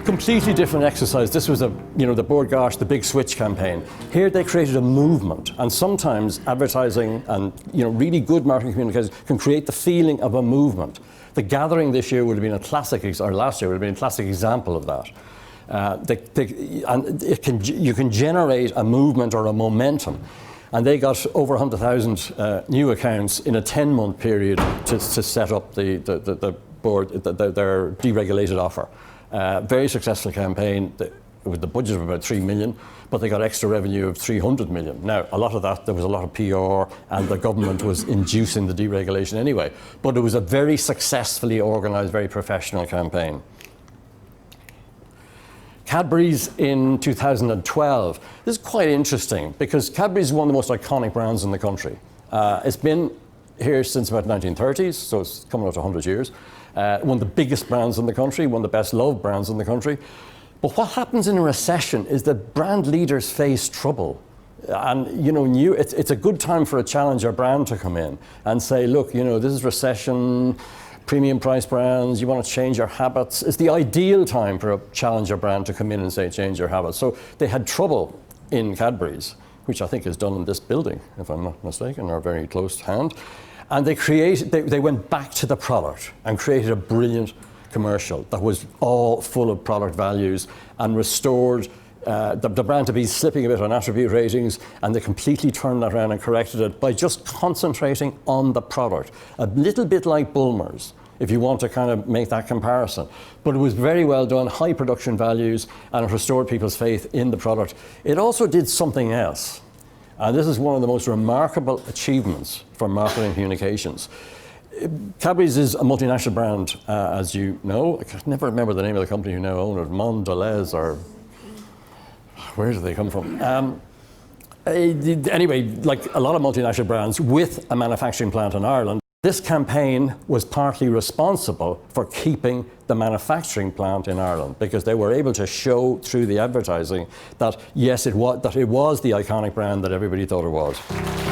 completely different exercise. This was the Board Gosh, the Big Switch campaign. Here they created a movement, and sometimes advertising and really good marketing communications can create the feeling of a movement. The Gathering this year would have been a classic, or last year would have been a classic example of that. You can generate a movement or a momentum. And they got over 100,000 new accounts in a 10-month period to set up the board, their deregulated offer. Very successful campaign. With the budget of about 3 million, but they got extra revenue of 300 million. Now, a lot of that, there was a lot of PR, and the government was inducing the deregulation anyway. But it was a very successfully organised, very professional campaign. Cadbury's in 2012. This is quite interesting because Cadbury's is one of the most iconic brands in the country. It's been here since about the 1930s, so it's coming up to 100 years. One of the biggest brands in the country, one of the best loved brands in the country. But what happens in a recession is that brand leaders face trouble. And it's a good time for a challenger brand to come in and say, look, this is recession, premium price brands, you want to change your habits. It's the ideal time for a challenger brand to come in and say, change your habits. So they had trouble in Cadbury's, which I think is done in this building, if I'm not mistaken, or very close to hand. And they went back to the product and created a brilliant commercial that was all full of product values and restored the brand to be slipping a bit on attribute ratings, and they completely turned that around and corrected it by just concentrating on the product. A little bit like Bulmers, if you want to kind of make that comparison. But it was very well done, high production values, and it restored people's faith in the product. It also did something else, and this is one of the most remarkable achievements for marketing communications. Cadbury's is a multinational brand, as you know. I can never remember the name of the company who now own it, Mondelez, or where do they come from? Anyway, like a lot of multinational brands with a manufacturing plant in Ireland, this campaign was partly responsible for keeping the manufacturing plant in Ireland, because they were able to show through the advertising that yes, it was the iconic brand that everybody thought it was.